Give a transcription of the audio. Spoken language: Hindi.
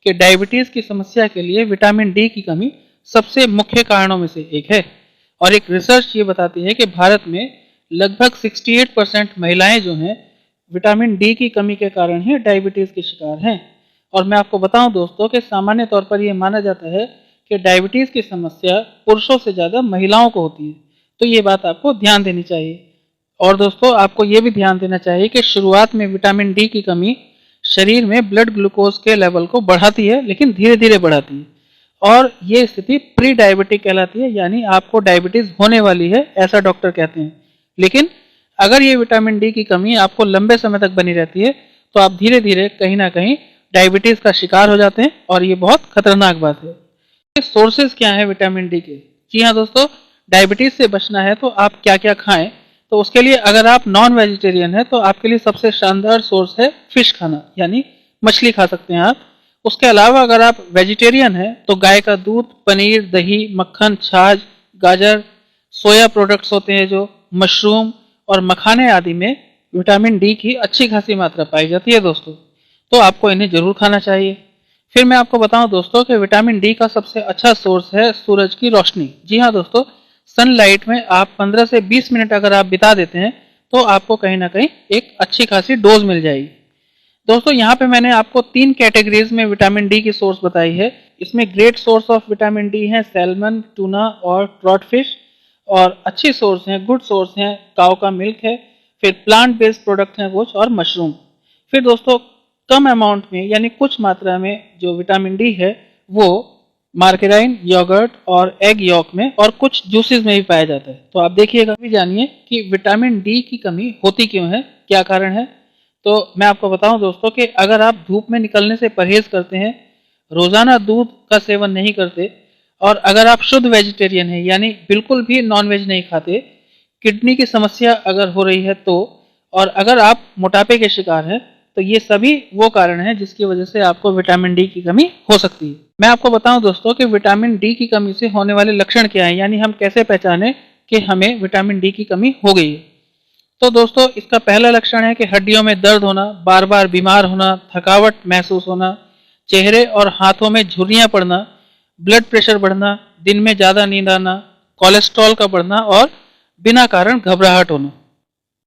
कि डायबिटीज की समस्या के लिए विटामिन डी की कमी सबसे मुख्य कारणों में से एक है। और एक रिसर्च ये बताती है कि भारत में लगभग 68% महिलाएं जो हैं विटामिन डी की कमी के कारण ही डायबिटीज के शिकार हैं। और मैं आपको बताऊं दोस्तों कि सामान्य तौर पर यह माना जाता है कि डायबिटीज की समस्या पुरुषों से ज़्यादा महिलाओं को होती है, तो ये बात आपको ध्यान देनी चाहिए। और दोस्तों आपको ये भी ध्यान देना चाहिए कि शुरुआत में विटामिन डी की कमी शरीर में ब्लड ग्लूकोज के लेवल को बढ़ाती है, लेकिन धीरे धीरे बढ़ाती है और ये स्थिति प्री डायबिटिक कहलाती है, यानी आपको डायबिटीज होने वाली है ऐसा डॉक्टर कहते हैं। लेकिन अगर ये विटामिन डी की कमी आपको लंबे समय तक बनी रहती है तो आप धीरे धीरे कहीं ना कहीं डायबिटीज का शिकार हो जाते हैं और ये बहुत खतरनाक बात है। सोर्सेज क्या है विटामिन डी के? जी हाँ दोस्तों, डायबिटीज से बचना है तो आप क्या क्या खाएं? तो उसके लिए अगर आप नॉन वेजिटेरियन हैं तो आपके लिए सबसे शानदार सोर्स है फिश खाना, यानी मछली खा सकते हैं आप। उसके अलावा अगर आप वेजिटेरियन हैं तो गाय का दूध, पनीर, दही, मक्खन, छाछ, गाजर, सोया प्रोडक्ट्स होते हैं जो, मशरूम और मखाने आदि में विटामिन डी की अच्छी खासी मात्रा पाई जाती है दोस्तों, तो आपको इन्हें जरूर खाना चाहिए। फिर मैं आपको बताऊं दोस्तों कि विटामिन डी का सबसे अच्छा सोर्स है सूरज की रोशनी। जी हाँ दोस्तों, सनलाइट में आप 15 से 20 मिनट अगर आप बिता देते हैं तो आपको कहीं ना कहीं एक अच्छी खासी डोज मिल जाएगी। दोस्तों यहाँ पे मैंने आपको 3 कैटेगरीज में विटामिन डी की सोर्स बताई है। इसमें great source of vitamin D है सैल्मन, टूना और ट्रॉट फिश, और अच्छी सोर्स हैं, गुड सोर्स हैं, काऊ का मिल्क है, फिर प्लांट बेस्ड प्रोडक्ट हैं कुछ, और मशरूम। फिर दोस्तों कम अमाउंट में यानी कुछ मात्रा में जो विटामिन डी है वो मार्केराइन, योगर्ट और एग यॉक में और कुछ जूसेस में भी पाया जाता है। तो आप देखिएगा, भी जानिए कि विटामिन डी की कमी होती क्यों है, क्या कारण है। तो मैं आपको बताऊं दोस्तों कि अगर आप धूप में निकलने से परहेज करते हैं, रोजाना दूध का सेवन नहीं करते, और अगर आप शुद्ध वेजिटेरियन हैं यानी बिल्कुल भी नॉन वेज नहीं खाते, किडनी की समस्या अगर हो रही है तो, और अगर आप मोटापे के शिकार हैं, तो ये सभी वो कारण हैं जिसकी वजह से आपको विटामिन डी की कमी हो सकती है। मैं आपको बताऊं दोस्तों कि विटामिन डी की कमी से होने वाले लक्षण क्या हैं, यानी हम कैसे पहचानें कि हमें विटामिन डी की कमी हो गई है। तो दोस्तों इसका पहला लक्षण है कि हड्डियों में दर्द होना, बार बार बीमार होना, थकावट महसूस होना, चेहरे और हाथों में झुर्रियां पड़ना, ब्लड प्रेशर बढ़ना, दिन में ज़्यादा नींद आना, कोलेस्ट्रॉल का बढ़ना और बिना कारण घबराहट होना।